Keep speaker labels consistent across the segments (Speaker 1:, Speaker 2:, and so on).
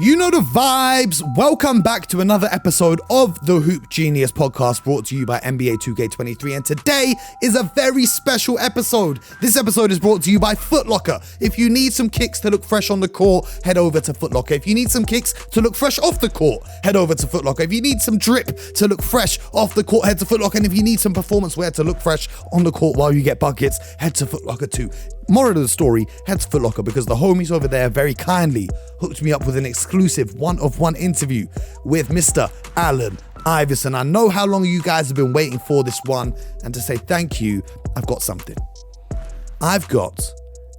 Speaker 1: You know the vibes. Welcome back to another episode of the Hoop Genius podcast brought to you by NBA 2K23. And today is a very special episode. This episode is brought to you by Foot Locker. If you need some kicks to look fresh on the court, head over to Foot Locker. If you need some kicks to look fresh off the court, head over to Foot Locker. If you need some drip to look fresh off the court, head to Foot Locker. And if you need some performance wear to look fresh on the court while you get buckets, head to Foot Locker too. Moral of the story, head to Foot Locker because the homies over there very kindly hooked me up with an exclusive one-of-one interview with Mr. Allen Iverson. I know how long you guys have been waiting for this one, and to say thank you, I've got something. I've got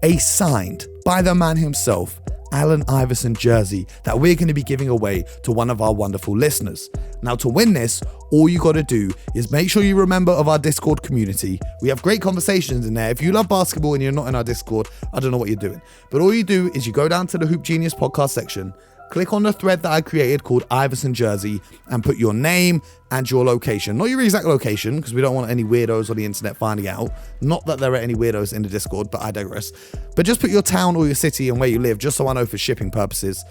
Speaker 1: a signed by the man himself, Allen Iverson jersey that we're going to be giving away to one of our wonderful listeners. Now, to win this, all you got to do is make sure you're a member of our Discord community. We have great conversations in there. If you love basketball and you're not in our Discord, I don't know what you're doing. But all you do is you go down to the Hoop Genius podcast section, click on the thread that I created called Iverson Jersey, and put your name and your location. Not your exact location, because we don't want any weirdos on the internet finding out. Not that there are any weirdos in the Discord, but I digress. But just put your town or your city and where you live, just so I know for shipping purposes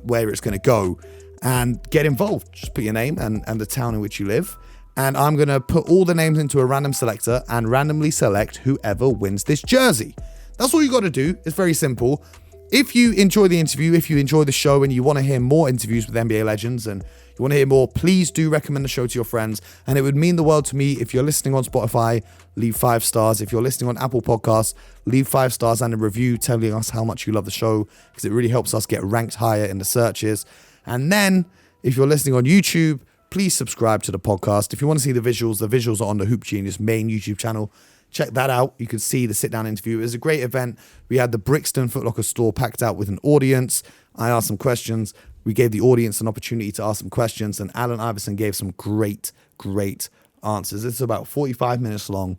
Speaker 1: where it's going to go. And get involved. Just put your name and the town in which you live. And I'm going to put all the names into a random selector and randomly select whoever wins this jersey. That's all you got to do. It's very simple. If you enjoy the interview, if you enjoy the show and you want to hear more interviews with NBA legends and you want to hear more, please do recommend the show to your friends. And it would mean the world to me if you're listening on Spotify, leave 5 stars. If you're listening on Apple Podcasts, leave 5 stars and a review telling us how much you love the show, because it really helps us get ranked higher in the searches. And then if you're listening on YouTube, please subscribe to the podcast. If you want to see the visuals are on the Hoop Genius main YouTube channel. Check that out. You can see the sit-down interview. It was a great event. We had the Brixton Foot Locker store packed out with an audience. I asked some questions. We gave the audience an opportunity to ask some questions, and Allen Iverson gave some great answers. It's about 45 minutes long.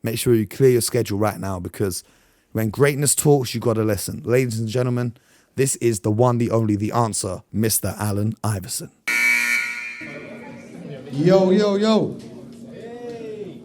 Speaker 1: Make sure you clear your schedule right now, because when greatness talks, you got to listen. Ladies and gentlemen, this is the one, the only, the answer, Mr. Allen Iverson. Yo.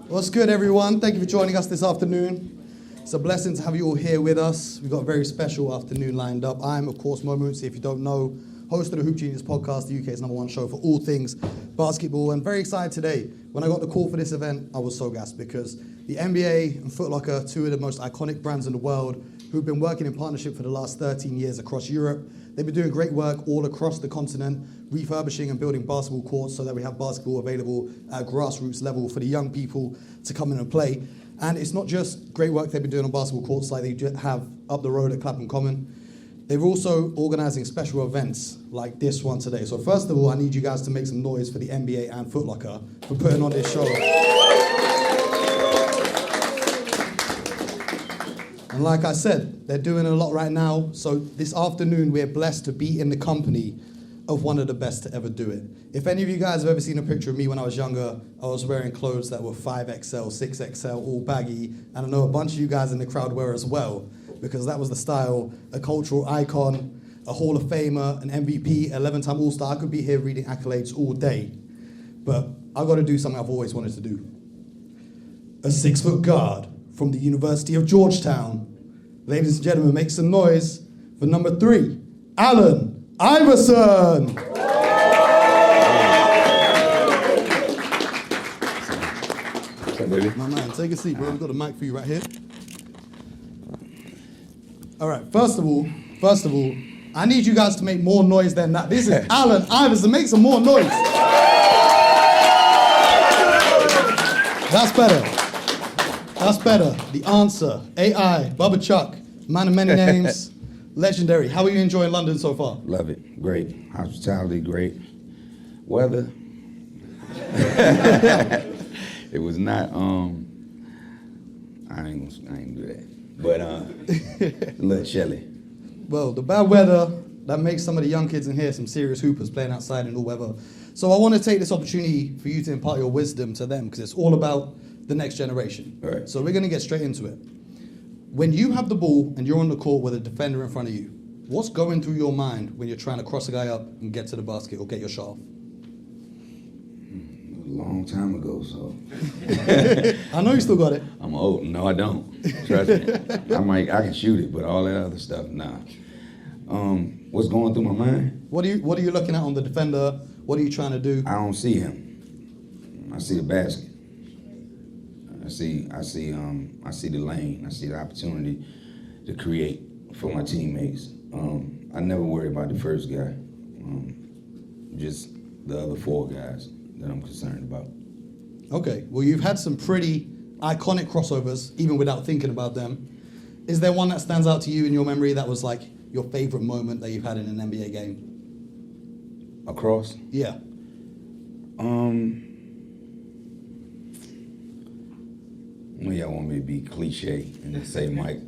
Speaker 1: What's good, everyone? Thank you for joining us this afternoon. It's a blessing to have you all here with us. We've got a very special afternoon lined up. I'm, of course, Mo Moonsey, if you don't know, host of the Hoop Genius podcast, the UK's #1 show for all things basketball. And very excited today. When I got the call for this event, I was so gassed because the NBA and Foot Locker, two of the most iconic brands in the world, who've been working in partnership for the last 13 years across Europe. They've been doing great work all across the continent, refurbishing and building basketball courts so that we have basketball available at grassroots level for the young people to come in and play. And it's not just great work they've been doing on basketball courts like they have up the road at Clapham Common. They're also organising special events like this one today. So first of all, I need you guys to make some noise for the NBA and Foot Locker for putting on this show. And like I said, they're doing a lot right now. So this afternoon, we're blessed to be in the company of one of the best to ever do it. If any of you guys have ever seen a picture of me when I was younger, I was wearing clothes that were 5XL, 6XL, all baggy. And I know a bunch of you guys in the crowd were as well, because that was the style, a cultural icon, a Hall of Famer, an MVP, 11-time All-Star. I could be here reading accolades all day, but I've got to do something I've always wanted to do. A 6-foot guard from the University of Georgetown. Ladies and gentlemen, make some noise for number 3, Allen Iverson. My man, take a seat, bro. I've got a mic for you right here. All right, first of all, I need you guys to make more noise than that. This is Allen Iverson. Make some more noise. That's better. The answer, AI, Bubba Chuck, man of many names, legendary. How are you enjoying London so far?
Speaker 2: Love it. Great. Hospitality, great. Weather. It was not, I ain't gonna do that. But a little chilly.
Speaker 1: Well, the bad weather, that makes some of the young kids in here some serious hoopers playing outside in all weather. So I want to take this opportunity for you to impart your wisdom to them, because it's all about the next generation.
Speaker 2: Right.
Speaker 1: So we're going to get straight into it. When you have the ball and you're on the court with a defender in front of you, what's going through your mind when you're trying to cross a guy up and get to the basket or get your shot off?
Speaker 2: A long time ago, so.
Speaker 1: I know you still got it.
Speaker 2: I'm old. No, I don't. Trust me. I can shoot it, but all that other stuff, nah. What's going through my mind?
Speaker 1: What are you looking at on the defender? What are you trying to do?
Speaker 2: I don't see him. I see the basket. I see the lane. I see the opportunity to create for my teammates. I never worry about the first guy. Just the other four guys that I'm concerned about.
Speaker 1: Okay, well, you've had some pretty iconic crossovers, even without thinking about them. Is there one that stands out to you in your memory that was like your favorite moment that you've had in an NBA game?
Speaker 2: Across?
Speaker 1: Yeah.
Speaker 2: Well, y'all want me to be cliche and say Mike.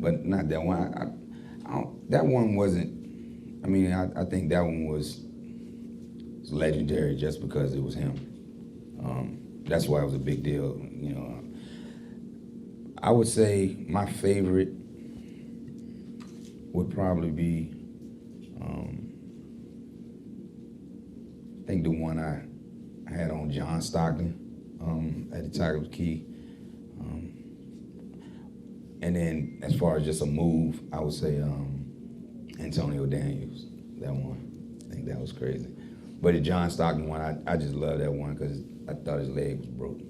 Speaker 2: But not that one. That one wasn't. I mean, I think that one was legendary just because it was him. That's why it was a big deal. You know, I would say my favorite would probably be, I think the one I had on John Stockton at the Tigers Key. And then as far as just a move, I would say Antonio Daniels, that one. I think that was crazy. But the John Stockton one, I just love that one because I thought his leg was broke.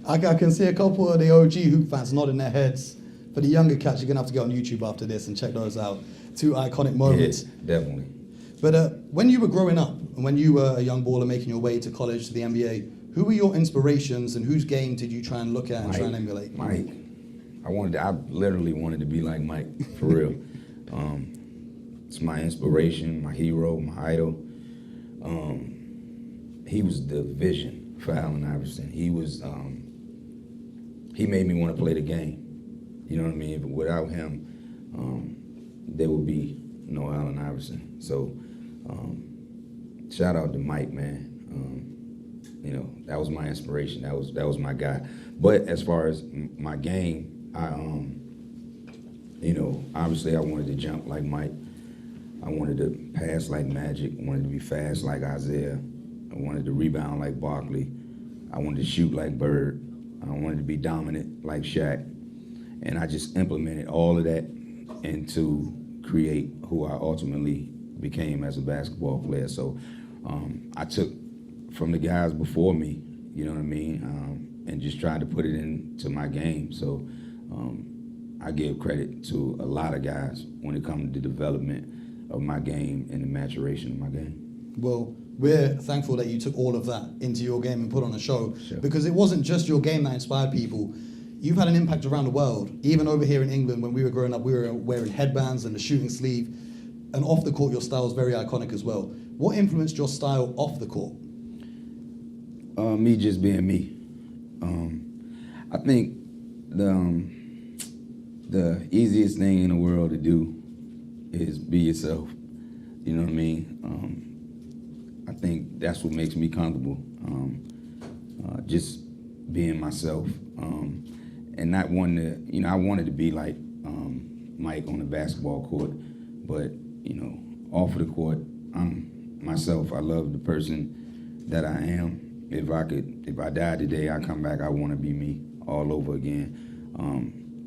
Speaker 1: I can see a couple of the OG hoop fans nodding their heads. For the younger cats, you're going to have to get on YouTube after this and check those out. Two iconic moments.
Speaker 2: Yeah, definitely.
Speaker 1: But when you were growing up, and when you were a young baller making your way to college, to the NBA, who were your inspirations and whose game did you try and look at and try and emulate?
Speaker 2: Mike. I literally wanted to be like Mike, for real. It's my inspiration, my hero, my idol. He was the vision for Allen Iverson. He made me want to play the game. You know what I mean? But without him, there would be no Allen Iverson. So shout out to Mike, man. You know, that was my inspiration. That was my guy. But as far as my game, you know, obviously I wanted to jump like Mike. I wanted to pass like Magic. I wanted to be fast like Isaiah. I wanted to rebound like Barkley. I wanted to shoot like Bird. I wanted to be dominant like Shaq. And I just implemented all of that into create who I ultimately became as a basketball player. So I took from the guys before me, you know what I mean, and just tried to put it into my game. So I give credit to a lot of guys when it comes to the development of my game and the maturation of my game.
Speaker 1: Well, we're thankful that you took all of that into your game and put on a show,
Speaker 2: Sure.
Speaker 1: because it wasn't just your game that inspired people. You've had an impact around the world. Even over here in England, when we were growing up, we were wearing headbands and the shooting sleeve. And off the court, your style is very iconic as well. What influenced your style off the court?
Speaker 2: Me just being me. I think the easiest thing in the world to do is be yourself. You know what I mean? I think that's what makes me comfortable. Just being myself. And not wanting to, you know, I wanted to be like Mike on the basketball court, but, you know, off of the court, I'm myself. I love the person that I am. If I die today, I come back, I want to be me all over again.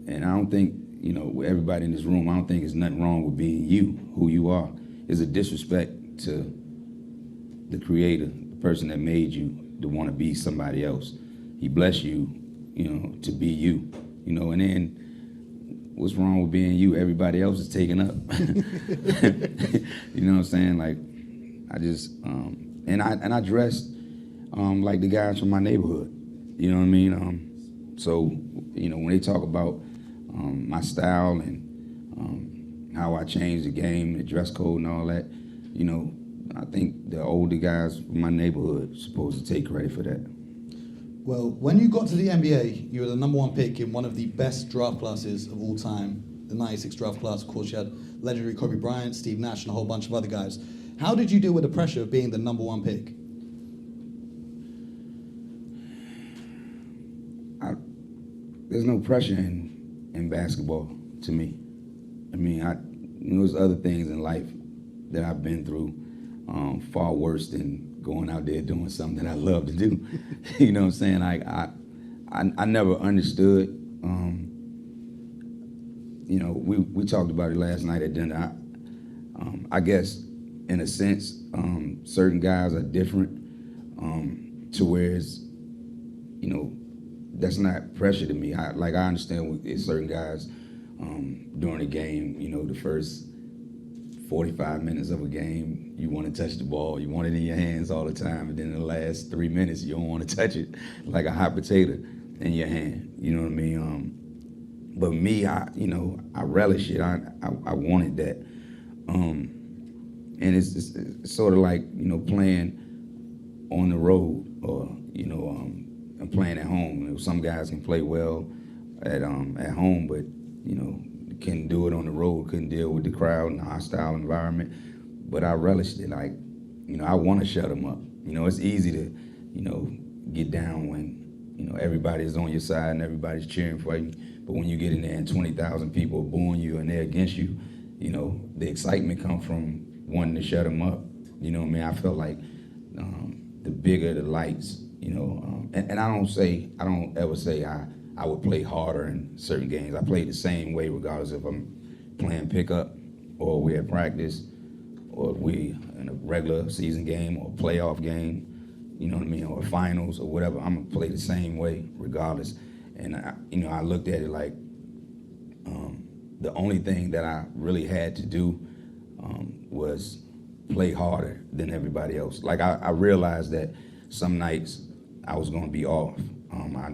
Speaker 2: And I don't think, you know, everybody in this room, I don't think there's nothing wrong with being you, who you are. It's a disrespect to the creator, the person that made you, to want to be somebody else. He blessed you, you know, to be you, you know, and then what's wrong with being you? Everybody else is taken up. You know what I'm saying? Like, I just, and I dressed like the guys from my neighborhood, you know what I mean? So, you know, when they talk about my style and how I changed the game, the dress code and all that, you know, I think the older guys from my neighborhood are supposed to take credit for that.
Speaker 1: Well, when you got to the NBA, you were the number one pick in one of the best draft classes of all time, the 96 draft class. Of course, you had legendary Kobe Bryant, Steve Nash, and a whole bunch of other guys. How did you deal with the pressure of being the number one pick?
Speaker 2: There's no pressure in basketball to me. I mean, there's other things in life that I've been through far worse than going out there doing something that I love to do. You know what I'm saying? I never understood you know, we talked about it last night at dinner. I guess, in a sense, certain guys are different to where it's, you know, that's not pressure to me. I understand with certain guys during the game, you know, the first 45 minutes of a game, you want to touch the ball, you want it in your hands all the time, and then in the last 3 minutes, you don't want to touch it like a hot potato in your hand. You know what I mean? But me, I relish it. I wanted that. And it's sort of like, you know, playing on the road or, you know, and playing at home. You know, some guys can play well at home, but, you know, couldn't do it on the road, couldn't deal with the crowd and the hostile environment. But I relished it. Like, you know, I want to shut them up. You know, it's easy to, you know, get down when, you know, everybody's on your side and everybody's cheering for you. But when you get in there and 20,000 people are booing you and they're against you, you know, the excitement comes from wanting to shut them up. You know what I mean? I felt like the bigger the lights, you know, and I don't ever say I would play harder in certain games. I play the same way regardless if I'm playing pickup or we at practice or if we in a regular season game or a playoff game, you know what I mean, or finals or whatever. I'm gonna play the same way regardless. And I looked at it like the only thing that I really had to do was play harder than everybody else. Like I realized that some nights I was gonna be off.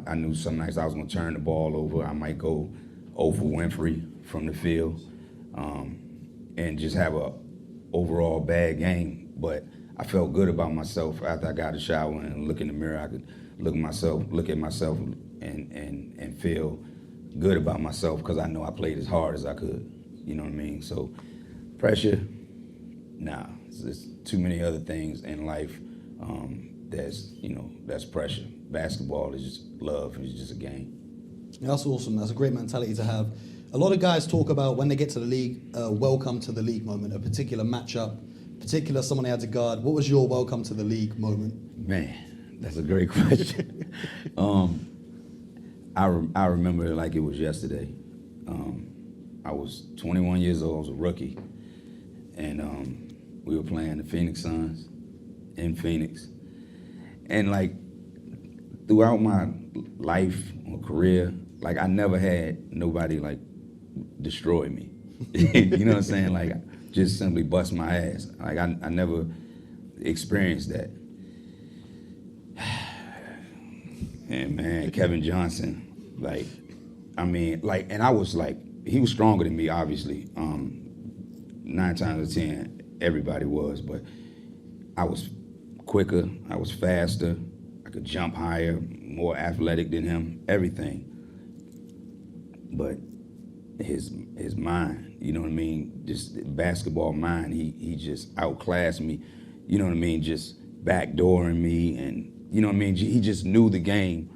Speaker 2: I knew some nights I was gonna turn the ball over. I might go 0 for Winfrey from the field and just have a overall bad game. But I felt good about myself after I got a shower and look in the mirror. I could look at myself and feel good about myself because I know I played as hard as I could. You know what I mean? So pressure, nah. There's too many other things in life that's pressure. Basketball is just love. It's just a game.
Speaker 1: That's awesome. That's a great mentality to have. A lot of guys talk about when they get to the league, welcome to the league moment, a particular matchup, particular someone they had to guard. What was your welcome to the league moment?
Speaker 2: Man, that's a great question. I remember it like it was yesterday. I was 21 years old. I was a rookie, and we were playing the Phoenix Suns in Phoenix. And like throughout my life or career, like I never had nobody like destroy me. You know what I'm saying? Like just simply bust my ass. Like I never experienced that. And man, Kevin Johnson, like, I mean, like, and I was like, he was stronger than me, obviously. 9 times out of 10, everybody was, but I was quicker, I was faster, I could jump higher, more athletic than him, everything. But his mind, you know what I mean? Just basketball mind, he just outclassed me, you know what I mean? Just backdooring me, and you know what I mean? He just knew the game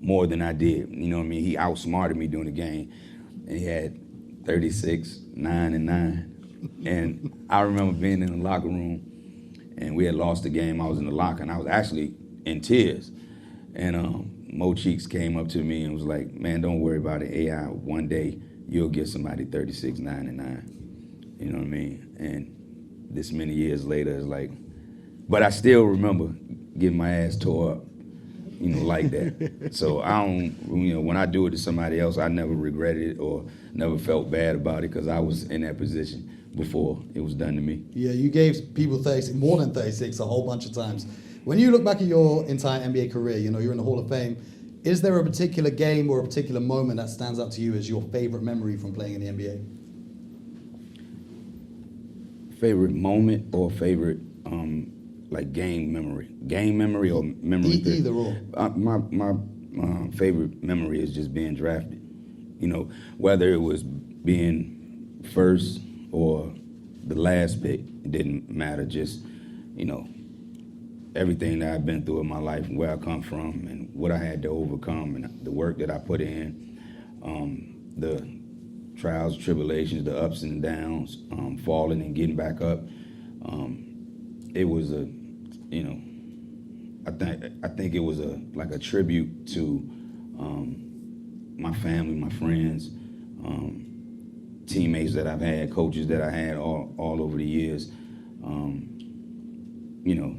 Speaker 2: more than I did, you know what I mean? He outsmarted me during the game, and he had 36, 9, and 9. And I remember being in the locker room, and we had lost the game. I was in the locker, and I was actually in tears. And Mo Cheeks came up to me and was like, man, don't worry about it, AI. One day, you'll get somebody 36, 9, and 9. You know what I mean? And this many years later, it's like, but I still remember getting my ass tore up, you know, like that. So I don't, you know, when I do it to somebody else, I never regretted it or never felt bad about it because I was in that position before it was done to me.
Speaker 1: Yeah, you gave people 36, more than 36 a whole bunch of times. When you look back at your entire NBA career, you know, you're in the Hall of Fame. Is there a particular game or a particular moment that stands out to you as your favorite memory from playing in the NBA?
Speaker 2: Favorite moment or favorite, like game memory? Game memory or memory?
Speaker 1: Either or.
Speaker 2: My favorite memory is just being drafted. You know, whether it was being first or the last pick, it didn't matter. Just, you know, everything that I've been through in my life, where I come from, and what I had to overcome, and the work that I put in, the trials, tribulations, the ups and downs, falling and getting back up. It was a, you know, I think it was like a tribute to my family, my friends, teammates that I've had, coaches that I had all over the years. You know,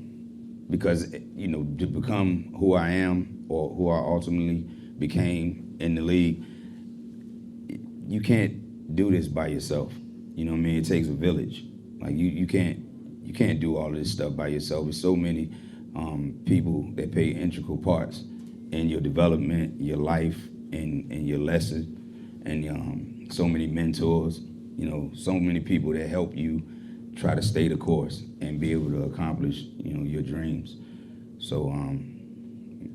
Speaker 2: because, you know, to become who I am or who I ultimately became in the league, you can't do this by yourself. You know what I mean? It takes a village. Like you can't do all of this stuff by yourself. There's so many people that play integral parts in your development, your life, and your lesson, and so many mentors. You know, so many people that help you try to stay the course and be able to accomplish, you know, your dreams. So,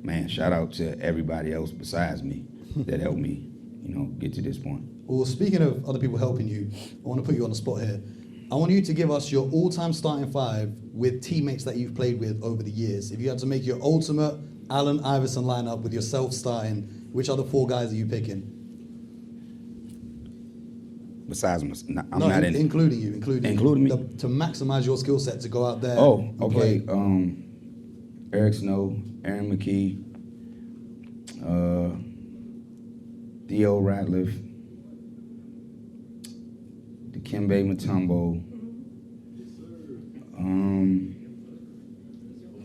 Speaker 2: man, shout out to everybody else besides me that helped me, you know, get to this point.
Speaker 1: Well, speaking of other people helping you, I want to put you on the spot here. I want you to give us your all-time starting five with teammates that you've played with over the years. If you had to make your ultimate Allen Iverson lineup with yourself starting, which other four guys are you picking?
Speaker 2: Besides,
Speaker 1: including you,
Speaker 2: including me,
Speaker 1: to maximize your skill set to go out there.
Speaker 2: Oh, okay. Eric Snow, Aaron McKee, Theo Ratliff, Dikembe Mutombo,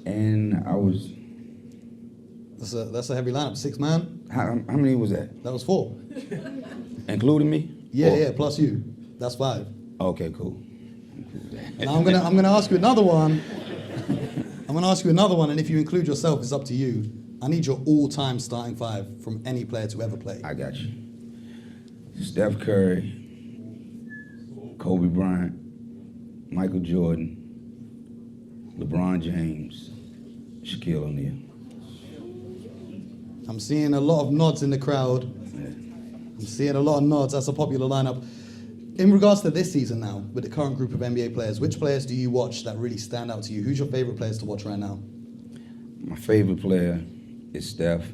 Speaker 2: and I was.
Speaker 1: That's a heavy lineup. 6 man.
Speaker 2: How many was that?
Speaker 1: That was 4.
Speaker 2: Including me?
Speaker 1: Yeah, plus you. That's 5.
Speaker 2: Okay, cool.
Speaker 1: Now I'm gonna ask you another one. I'm gonna ask you another one, and if you include yourself, it's up to you. I need your all-time starting 5 from any player to ever play.
Speaker 2: I got you. Steph Curry, Kobe Bryant, Michael Jordan, LeBron James, Shaquille O'Neal.
Speaker 1: I'm seeing a lot of nods in the crowd. I'm seeing a lot of nods. That's a popular lineup. In regards to this season now, with the current group of NBA players, which players do you watch that really stand out to you? Who's your favorite players to watch right now?
Speaker 2: My favorite player is Steph.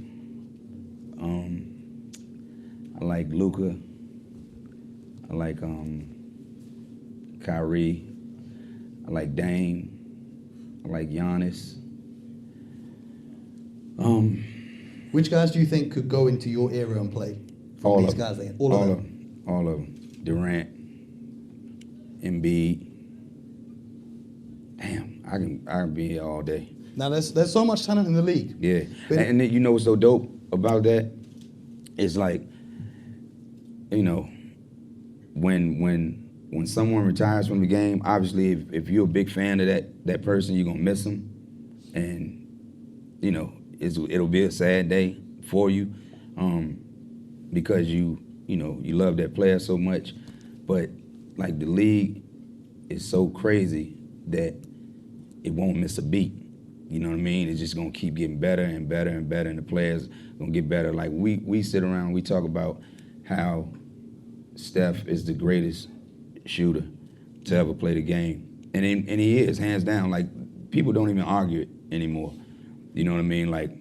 Speaker 2: I like Luka. I like Kyrie. I like Dame. I like Giannis.
Speaker 1: Which guys do you think could go into your era and play?
Speaker 2: All
Speaker 1: these
Speaker 2: of
Speaker 1: guys,
Speaker 2: them.
Speaker 1: all of
Speaker 2: them. Durant, Embiid. Damn, I can be here all day.
Speaker 1: Now there's so much talent in the league.
Speaker 2: Yeah, and you know what's so dope about that? It's like, you know, when someone retires from the game, obviously if you're a big fan of that person, you're gonna miss them, and you know it'll be a sad day for you, because you love that player so much, but like the league is so crazy that it won't miss a beat. You know what I mean? It's just gonna keep getting better and better and better, and the players gonna get better. Like we sit around, we talk about how Steph is the greatest shooter to ever play the game, and he is, hands down. Like, people don't even argue it anymore. You know what I mean? Like,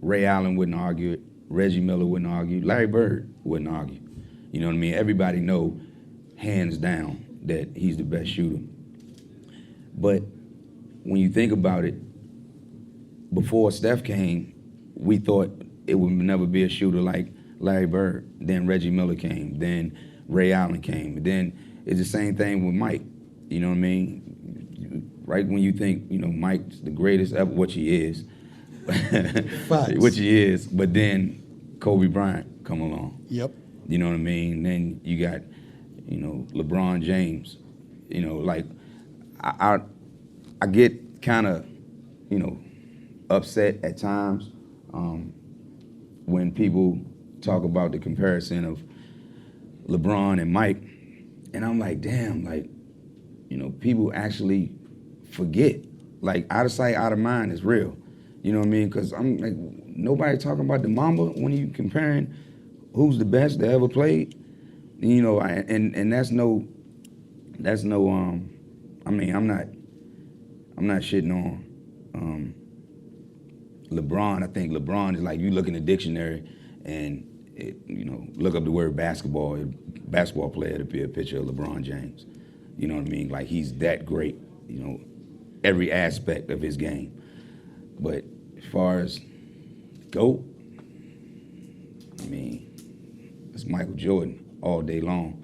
Speaker 2: Ray Allen wouldn't argue it, Reggie Miller wouldn't argue, Larry Bird wouldn't argue. You know what I mean? Everybody know, hands down, that he's the best shooter. But when you think about it, before Steph came, we thought it would never be a shooter like Larry Bird. Then Reggie Miller came. Then Ray Allen came. Then it's the same thing with Mike. You know what I mean? Right when you think, Mike's the greatest ever, which he is. Which he is. But then Kobe Bryant come along.
Speaker 1: Yep.
Speaker 2: You know what I mean? Then you got, LeBron James. Like, I get kind of, upset at times when people talk about the comparison of LeBron and Mike, and I'm like, damn, like, people actually forget. Like, out of sight, out of mind is real. You know what I mean? Because I'm like, nobody talking about the Mamba when you comparing who's the best that ever played. And that's no. I mean, I'm not shitting on LeBron. I think LeBron is like, you look in the dictionary and look up the word basketball player to be a picture of LeBron James. You know what I mean? Like, he's that great, every aspect of his game. But as far as GOAT, I mean, it's Michael Jordan all day long.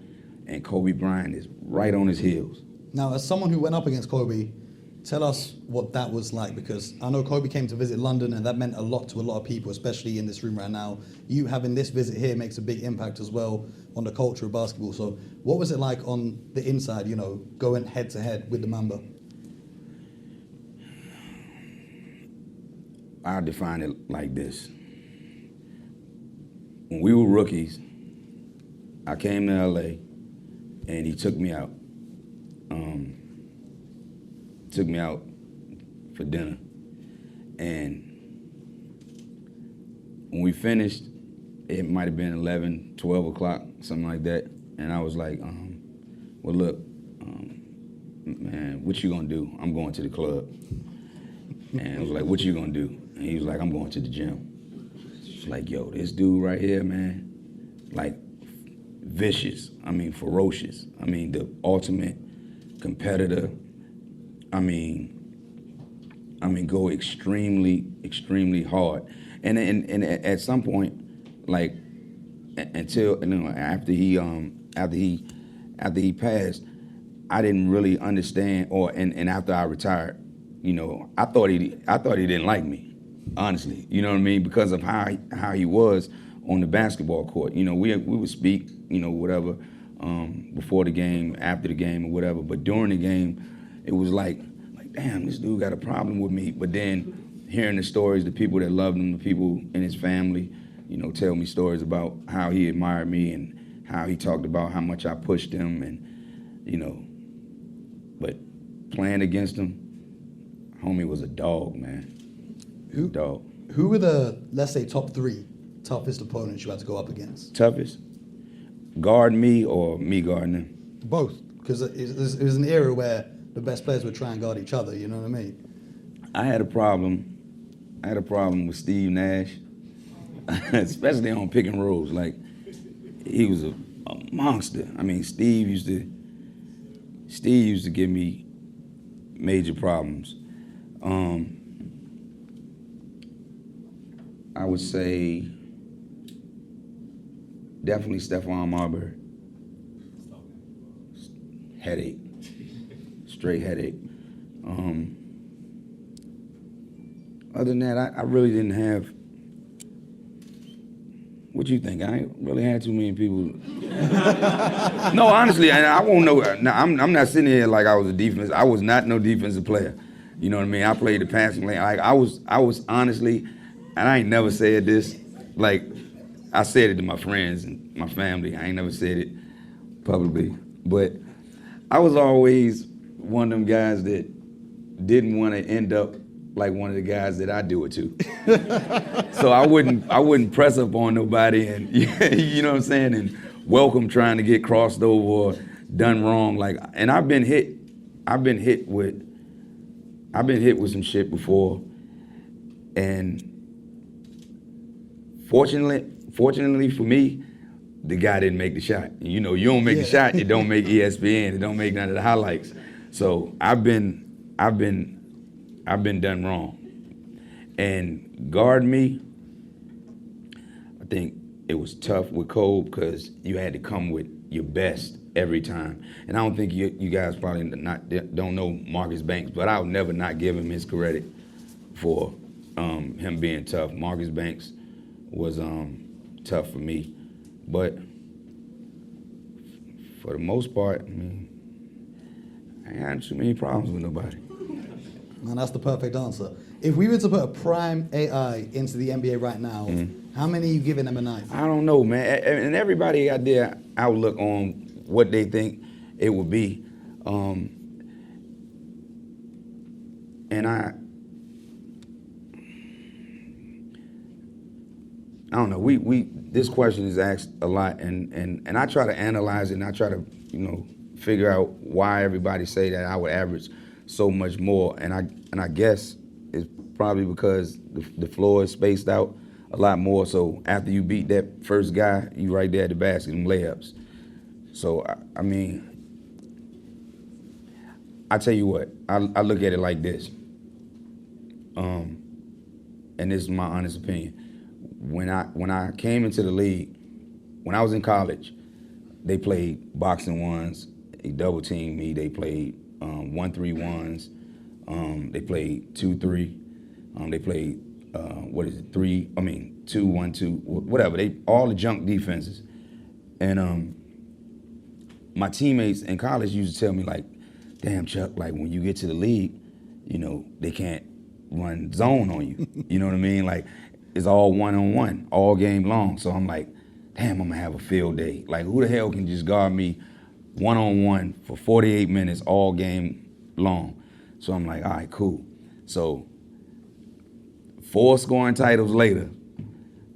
Speaker 2: and Kobe Bryant is right on his heels.
Speaker 1: Now, as someone who went up against Kobe, tell us what that was like, because I know Kobe came to visit London and that meant a lot to a lot of people, especially in this room right now. You having this visit here makes a big impact as well on the culture of basketball. So what was it like on the inside, you know, going head to head with the Mamba?
Speaker 2: I'll define it like this. When we were rookies, I came to LA and he took me out. Took me out for dinner. And when we finished, it might have been 11, 12 o'clock, something like that. And I was like, well, look, man, what you gonna do? I'm going to the club. And I was like, what you gonna do? And he was like, I'm going to the gym. It's like, yo, this dude right here, man, like vicious, I mean, ferocious. I mean, the ultimate competitor. I mean, go extremely, extremely hard. And at some point, like, until, you know, after he passed, I didn't really understand, and after I retired, you know, I thought he didn't like me, honestly. You know what I mean? Because of how he was on the basketball court. You know, we would speak, you know, whatever, before the game, after the game, or whatever. But during the game, it was like, damn, this dude got a problem with me. But then hearing the stories, the people that loved him, the people in his family, you know, tell me stories about how he admired me and how he talked about how much I pushed him, and, you know, but playing against him, homie was a dog, man. Dog.
Speaker 1: Who were the, let's say, top 3 toughest opponents you had to go up against?
Speaker 2: Toughest? Guard me or me guarding him?
Speaker 1: Both, because it was an era where the best players would try and guard each other, you know what I mean?
Speaker 2: I had a problem with Steve Nash, especially on pick and rolls. Like, he was a monster. I mean, Steve used to give me major problems. I would say definitely Stephon Marbury. Headache. Straight headache. Other than that, I really didn't have. What you think? I ain't really had too many people. No, honestly, I won't know. I'm not sitting here like I was a defense. I was not no defensive player. You know what I mean? I played the passing lane. Like I was honestly, and I ain't never said this. Like, I said it to my friends and my family. I ain't never said it publicly, but I was always one of them guys that didn't want to end up like one of the guys that I do it to. So I wouldn't press up on nobody, and you know what I'm saying, and welcome trying to get crossed over or done wrong. Like, and I've been hit with some shit before, and fortunately for me, the guy didn't make the shot. You know, you don't make the shot, it don't make ESPN, it don't make none of the highlights. So I've been done wrong. And guard me, I think it was tough with Cole because you had to come with your best every time. And I don't think you guys probably don't know Marcus Banks, but I'll never not give him his credit for him being tough. Marcus Banks was tough for me. But for the most part, I mean, I ain't had too many problems with nobody.
Speaker 1: Man, that's the perfect answer. If we were to put a prime AI into the NBA right now, how many are you giving them a night?
Speaker 2: I don't know, man. And everybody got their outlook on what they think it would be. And I don't know. This question is asked a lot, and I try to analyze it, and I try to, you know, figure out why everybody say that I would average so much more. And I guess it's probably because the floor is spaced out a lot more. So after you beat that first guy, you right there at the basket and layups. So I mean, I tell you what, I look at it like this. And this is my honest opinion. When I came into the league, when I was in college, they played boxing ones. They double teamed me. They played 1-3-1s. They played 2-3. They played 2-1-2, whatever. They all the junk defenses. And my teammates in college used to tell me like, damn Chuck, like when you get to the league, you know, they can't run zone on you. You know what I mean? Like it's all one-on-one, all game long. So I'm like, damn, I'm gonna have a field day. Like who the hell can just guard me one-on-one for 48 minutes all game long? So I'm like, all right, cool. So 4 scoring titles later,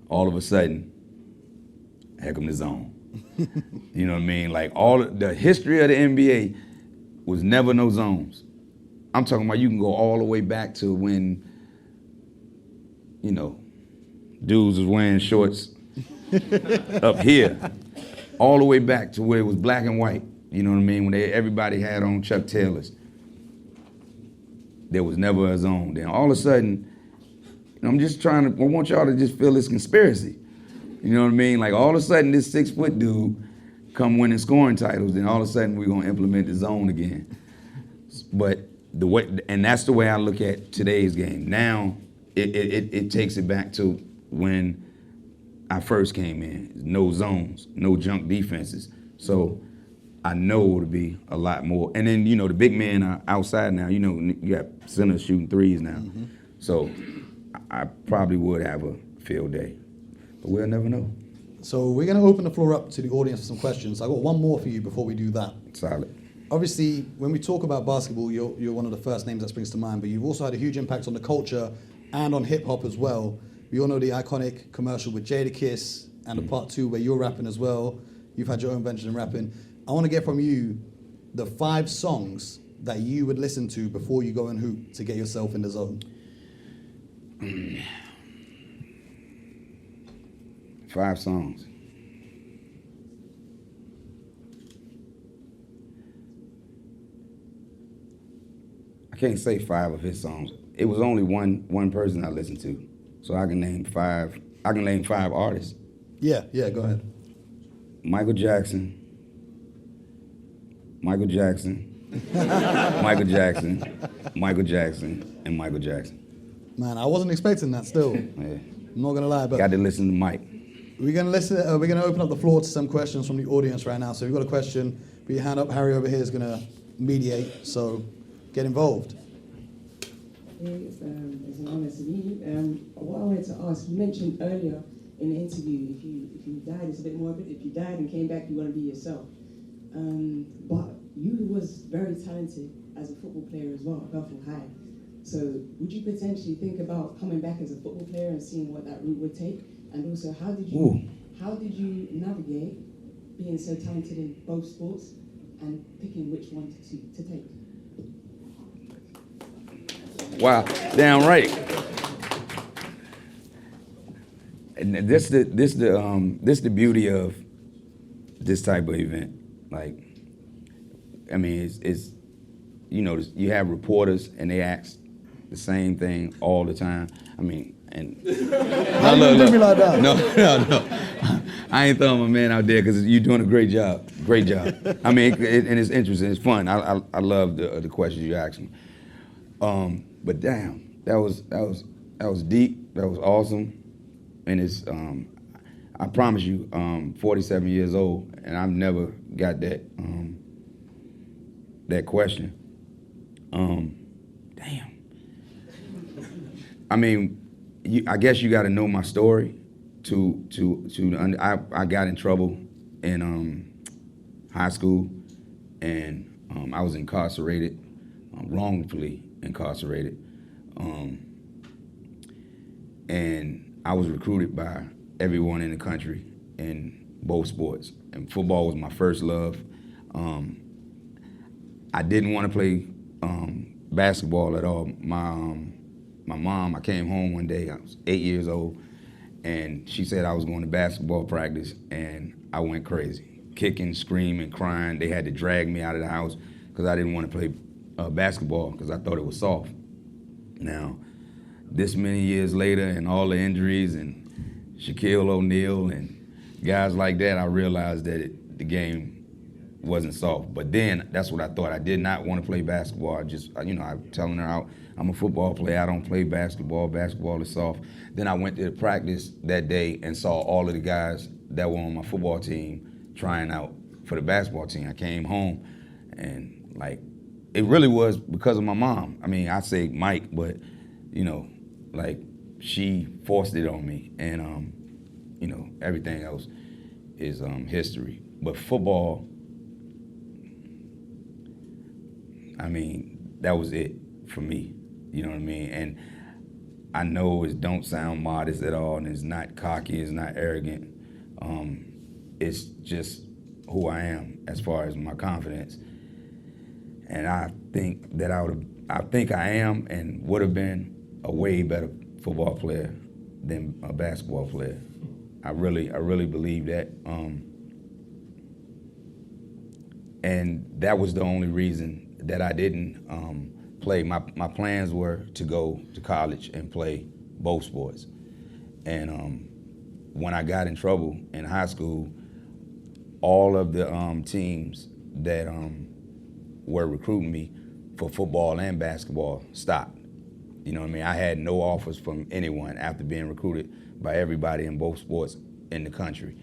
Speaker 2: all of a sudden, here come the zone. You know what I mean? Like the history of the NBA was never no zones. I'm talking about you can go all the way back to when, you know, dudes was wearing shorts up here, all the way back to where it was black and white. You know what I mean? When everybody had on Chuck Taylors. There was never a zone. Then all of a sudden, I want y'all to just feel this conspiracy. You know what I mean? Like all of a sudden this 6-foot dude come winning scoring titles, then all of a sudden we're gonna implement the zone again. But that's the way I look at today's game. Now it takes it back to when I first came in. No zones, no junk defenses. So I know it'll be a lot more. And then, you know, the big men are outside now. You know, you got centers shooting threes now. Mm-hmm. So I probably would have a field day. But we'll never know.
Speaker 1: So we're going to open the floor up to the audience for some questions. I got one more for you before we do that.
Speaker 2: Solid.
Speaker 1: Obviously, when we talk about basketball, you're one of the first names that springs to mind, but you've also had a huge impact on the culture and on hip-hop as well. We all know the iconic commercial with Jadakiss and the part 2 where you're rapping as well. You've had your own venture in rapping. I want to get from you the 5 songs that you would listen to before you go and hoop to get yourself in the zone.
Speaker 2: 5 songs. I can't say 5 of his songs. It was only one person I listened to, so I can name 5. I can name 5 artists.
Speaker 1: Yeah, go ahead.
Speaker 2: Michael Jackson, and Michael Jackson.
Speaker 1: Man, I wasn't expecting that still.
Speaker 2: Yeah.
Speaker 1: I'm not gonna lie, but
Speaker 2: got to listen to Mike.
Speaker 1: We're gonna open up the floor to some questions from the audience right now. So if you've got a question, put your hand up. Harry over here is gonna mediate, so get involved.
Speaker 3: It's an honor to meet you. What I wanted to ask, you mentioned earlier in the interview, if you died, it's a bit morbid. If you died and came back, you want to be yourself. But you was very talented as a football player as well, Bethel High. So would you potentially think about coming back as a football player and seeing what that route would take? And also, how did you navigate being so talented in both sports and picking which one to take?
Speaker 2: Wow, damn right. And this the beauty of this type of event. Like, I mean, it's you know, you have reporters and they ask the same thing all the time. I mean, and
Speaker 1: how you do me like that?
Speaker 2: No. I ain't throwing my man out there because you're doing a great job. Great job. I mean, and it's interesting. It's fun. I love the questions you ask me. But damn, that was deep. That was awesome, and it's I promise you, 47 years old, and I've never got that question. Damn. I mean, I guess you got to know my story I got in trouble in high school, and I was incarcerated, wrongfully incarcerated, and I was recruited by everyone in the country in both sports, and football was my first love. I didn't want to play basketball at all. My mom, I came home one day, I was 8 years old, and she said I was going to basketball practice, and I went crazy, kicking, screaming, crying. They had to drag me out of the house because I didn't want to play basketball because I thought it was soft. Now, this many years later and all the injuries and Shaquille O'Neal and guys like that, I realized that the game wasn't soft. But then that's what I thought. I did not want to play basketball. I'm telling her I'm a football player. I don't play basketball. Basketball is soft. Then I went to practice that day and saw all of the guys that were on my football team trying out for the basketball team. I came home and like, it really was because of my mom. I mean, I say Mike, but like she forced it on me, and everything else is history. But football, I mean, that was it for me. You know what I mean? And I know it don't sound modest at all, and it's not cocky, it's not arrogant. It's just who I am as far as my confidence. And I think I am and would have been a way better football player than a basketball player. I really believe that. And that was the only reason that I didn't play. My plans were to go to college and play both sports. And when I got in trouble in high school, all of the teams that were recruiting me for football and basketball stopped. You know what I mean? I had no offers from anyone after being recruited by everybody in both sports in the country.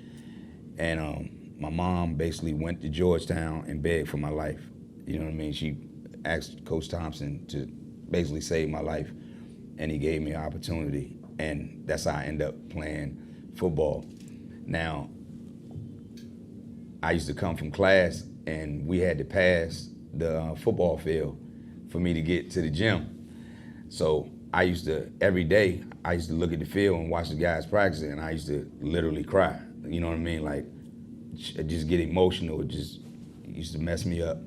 Speaker 2: And my mom basically went to Georgetown and begged for my life. You know what I mean? She asked Coach Thompson to basically save my life, and he gave me an opportunity, and that's how I ended up playing football. Now, I used to come from class, and we had to pass the football field for me to get to the gym. So I used to, every day, I used to look at the field and watch the guys practice, and I used to literally cry. You know what I mean? Like, just get emotional. It just used to mess me up.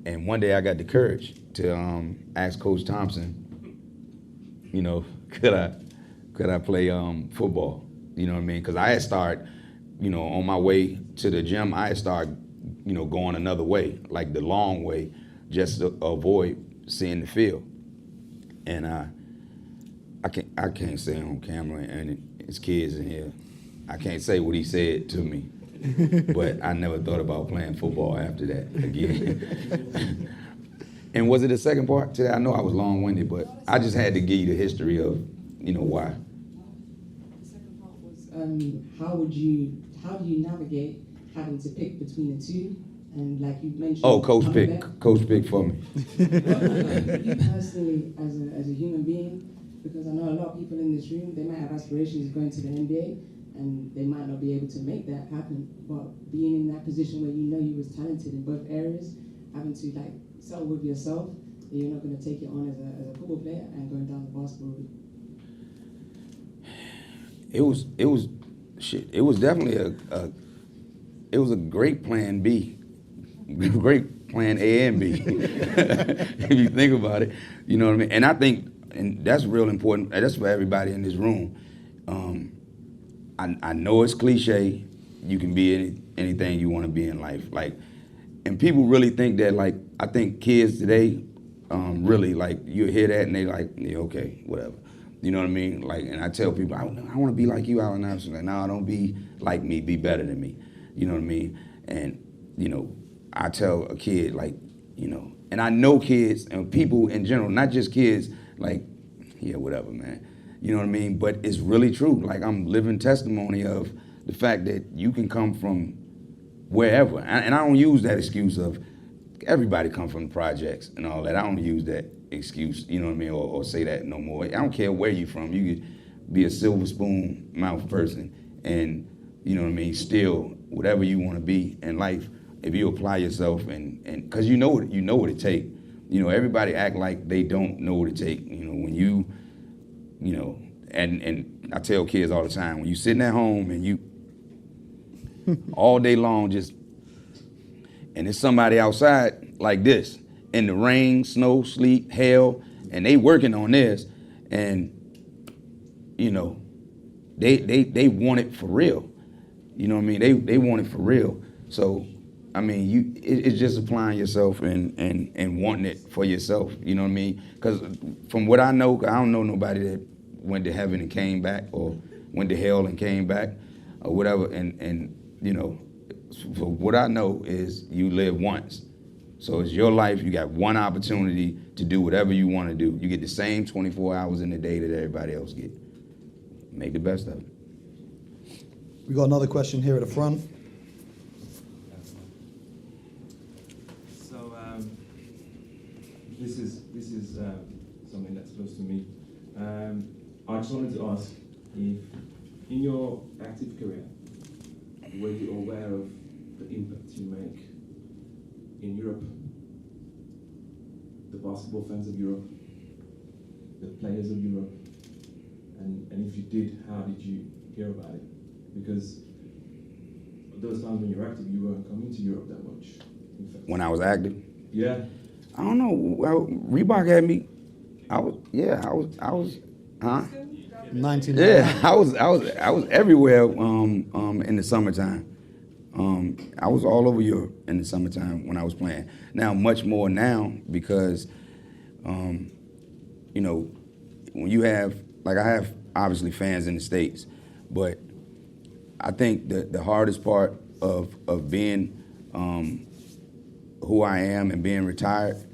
Speaker 2: And one day I got the courage to ask Coach Thompson, could I play football? You know what I mean? Because I had started, on my way to the gym, I had started, going another way, like the long way, just to avoid seeing the field. And I can't say on camera, and it's kids in here, I can't say what he said to me, but I never thought about playing football after that again. And was it the second part to that? I know I was long-winded, but I just had to give you the history of, why.
Speaker 3: The second part was, how do you navigate having to pick between the two? And like you mentioned.
Speaker 2: Oh, Coach picked for me.
Speaker 3: You personally, as a human being, because I know a lot of people in this room, they might have aspirations of going to the NBA, and they might not be able to make that happen. But being in that position where you was talented in both areas, having to like settle with yourself, that you're not going to take it on as a football player and going down the basketball route.
Speaker 2: It was definitely a great plan B. Great plan A and B, if you think about it. You know what I mean? And I think, and that's real important, that's for everybody in this room. I know it's cliche, you can be anything you want to be in life. Like, and people really think that, like, I think kids today, really, like, you hear that and they like, yeah, okay, whatever. You know what I mean? Like, and I tell people, I want to be like you, Allen Iverson. Like, no, don't be like me, be better than me. You know what I mean? And, I tell a kid, like, and I know kids and people in general, not just kids, like, yeah, whatever, man. You know what I mean? But it's really true. Like, I'm living testimony of the fact that you can come from wherever. And I don't use that excuse of everybody come from the projects and all that. I don't use that excuse, you know what I mean, or say that no more. I don't care where you're from. You could be a silver spoon mouth person and, you know what I mean, still whatever you want to be in life, if you apply yourself and because you know what it take. Everybody act like they don't know what it take. When you and I tell kids all the time, when you sitting at home and you all day long and there's somebody outside like this in the rain, snow, sleet, hail, and they working on this, and they want it for real. You know what I mean? They want it for real. So I mean, it's just applying yourself and wanting it for yourself. You know what I mean? Because from what I know, I don't know nobody that went to heaven and came back, or went to hell and came back, or whatever. And So what I know is you live once. So it's your life. You got one opportunity to do whatever you want to do. You get the same 24 hours in the day that everybody else get. Make the best of it.
Speaker 1: We got another question here at the front.
Speaker 4: So this is something that's close to me. I just wanted to ask if, in your active career, were you aware of the impact you make in Europe, the basketball fans of Europe, the players of Europe, and if you did, how did you hear about it? Because those times when you were active, you weren't coming to Europe that much. In fact.
Speaker 2: When I was active,
Speaker 4: Yeah.
Speaker 2: I don't know. Well, Reebok had me. I was. Huh?
Speaker 1: 19.
Speaker 2: Yeah, I was everywhere. In the summertime. I was all over Europe in the summertime when I was playing. Now, much more now because, you know, when you have, like I have obviously fans in the States, but I think the hardest part of being who I am and being retired,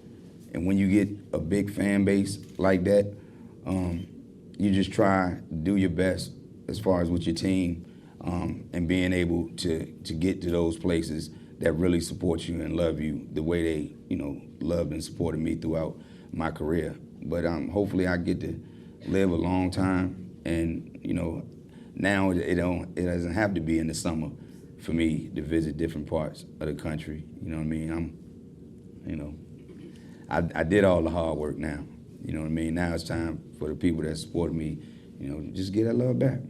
Speaker 2: and when you get a big fan base like that, you just try to do your best as far as with your team and being able to get to those places that really support you and love you the way they, you know, loved and supported me throughout my career. But hopefully I get to live a long time, and you know, now it doesn't have to be in the summer for me to visit different parts of the country. You know what I mean? I did all the hard work now. You know what I mean? Now it's time for the people that support me, you know, just get that love back.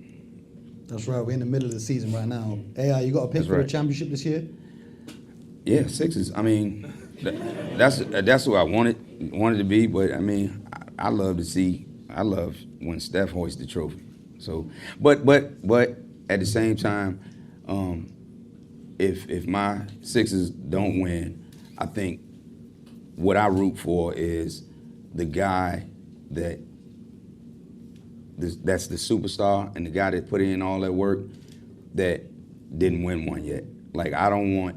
Speaker 1: That's right. We're in the middle of the season right now. AI, you got a pick
Speaker 2: That's
Speaker 1: for
Speaker 2: right.
Speaker 1: a championship this year?
Speaker 2: Yeah, Sixers. I mean, that's who I wanted to be. But I mean, I love when Steph hoists the trophy. So, but at the same time, if my Sixers don't win, I think what I root for is the guy that's the superstar and the guy that put in all that work that didn't win one yet. Like, I don't want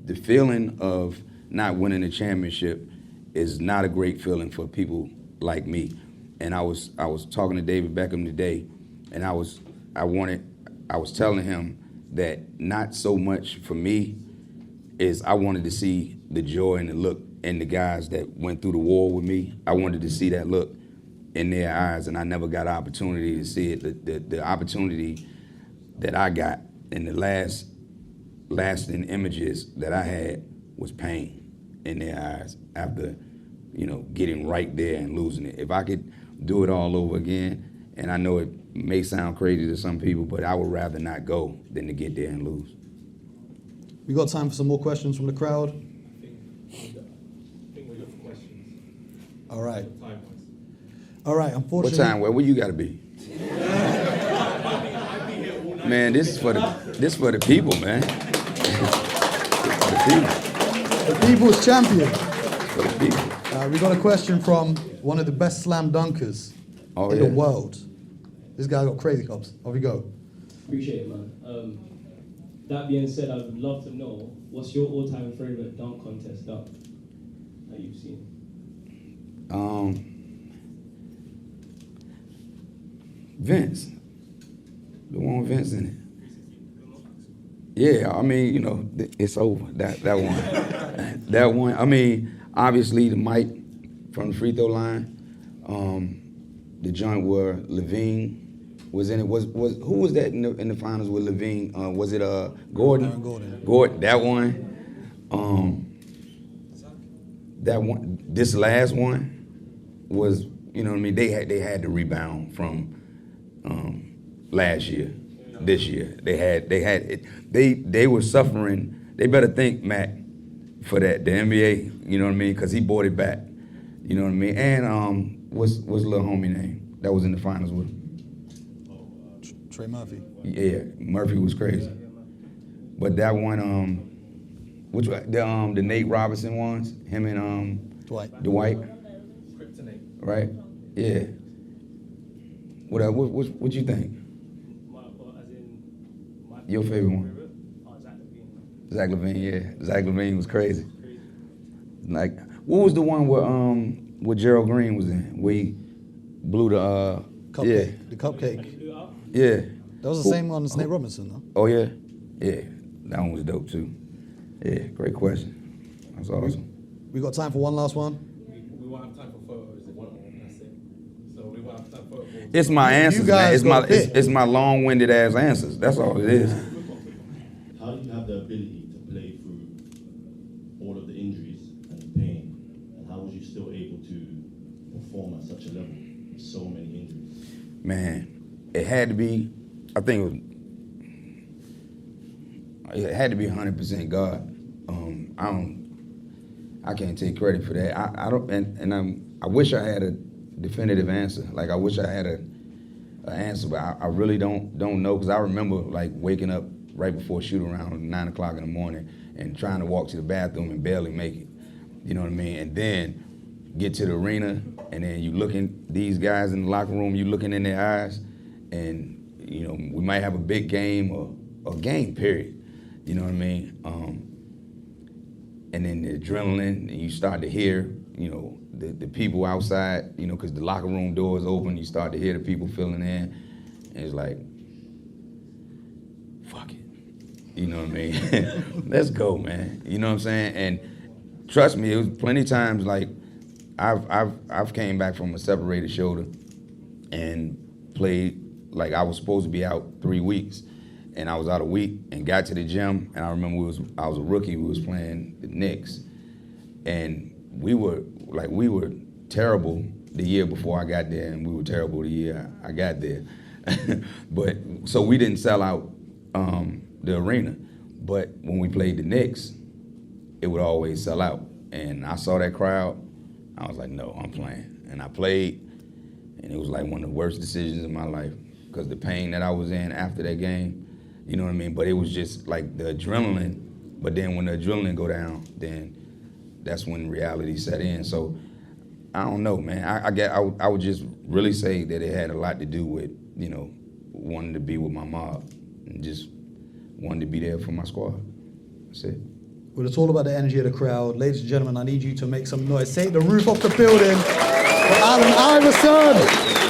Speaker 2: the feeling of not winning a championship is not a great feeling for people like me. And I was talking to David Beckham today, and I was telling him that not so much for me is I wanted to see the joy and the look in the guys that went through the war with me. I wanted to see that look in their eyes, and I never got an opportunity to see it. The opportunity that I got in the lasting images that I had was pain in their eyes after, you know, getting right there and losing it. If I could do it all over again, and I know it may sound crazy to some people, but I would rather not go than to get there and lose.
Speaker 1: We got time for some more questions from the crowd.
Speaker 4: I think we're good for questions.
Speaker 1: All right.
Speaker 4: Time-wise.
Speaker 1: All right,
Speaker 2: What
Speaker 1: unfortunately.
Speaker 2: time? Where you got to be? Man, this is for the people, man. For the people.
Speaker 1: The people's champion.
Speaker 2: For the people.
Speaker 1: We got a question from one of the best slam dunkers in the world. This guy got crazy cops. Off we go.
Speaker 5: Appreciate it, man. That being said, I would love to know what's your all-time favorite dunk contest dunk that you've seen?
Speaker 2: Vince. The one with Vince in it. Yeah, I mean, you know, it's over. That one. That one. I mean, obviously the Mike from the free throw line. The joint where Levine was in it. Who was that in the finals with Levine? Was it Gordon?
Speaker 1: Aaron Gordon.
Speaker 2: Gordon. That one. That one. This last one was, you know what I mean. They had the rebound from last year. This year they had it. They were suffering. They better thank Matt for that. The NBA, you know what I mean, because he brought it back. You know what I mean. And what's little homie name that was in the finals with him?
Speaker 1: Trey Murphy.
Speaker 2: Yeah, Murphy was crazy. But that one, which the Nate Robinson ones, him and
Speaker 1: Dwight.
Speaker 4: Kryptonite.
Speaker 2: Right? Yeah. What you think? Your favorite one?
Speaker 5: Oh, Zach Levine.
Speaker 2: Zach LaVine, yeah. Zach LaVine was crazy. Like, what was the one where Gerald Green was in? Where he blew the
Speaker 1: Cupcake. The cupcake.
Speaker 2: Yeah.
Speaker 1: That was the same one as Nate Robinson, though.
Speaker 2: Oh yeah? Yeah. That one was dope too. Yeah, great question. That's awesome.
Speaker 1: We got time for one last one.
Speaker 6: We won't have time for photos. That's it. So we won't have time for photos.
Speaker 2: It's my answers,
Speaker 1: guys
Speaker 2: man.
Speaker 1: got bit.
Speaker 2: It's my long-winded ass answers. That's all it is.
Speaker 7: How do you have the ability to play through all of the injuries and the pain? And how was you still able to perform at such a level with so many injuries?
Speaker 2: Man, it had to be, I think it had to be 100% God. I can't take credit for that. I don't, and I wish I had a definitive answer. Like I wish I had an answer, but I really don't know, because I remember like waking up right before shoot around 9 o'clock in the morning and trying to walk to the bathroom and barely make it. You know what I mean? And then get to the arena, and then you looking these guys in the locker room, you looking in their eyes, and you know we might have a big game or a game period. You know what I mean? And then the adrenaline, and you start to hear, you know, the people outside, you know, because the locker room door is open, you start to hear the people filling in, and it's like, fuck it. You know what I mean? Let's go, man. You know what I'm saying? And trust me, it was plenty of times like I've came back from a separated shoulder and played like I was supposed to be out 3 weeks. And I was out a week and got to the gym, and I remember I was a rookie. We was playing the Knicks, and we were terrible the year before I got there, and we were terrible the year I got there. But so we didn't sell out the arena. But when we played the Knicks, it would always sell out. And I saw that crowd. I was like, no, I'm playing. And I played, and it was like one of the worst decisions in my life, because the pain that I was in after that game. You know what I mean? But it was just like the adrenaline. But then when the adrenaline go down, then that's when reality set in. So I don't know, man. I would just really say that it had a lot to do with, you know, wanting to be with my mob and just wanting to be there for my squad. That's it.
Speaker 1: Well, it's all about the energy of the crowd. Ladies and gentlemen, I need you to make some noise. Take the roof off the building for Allen Iverson.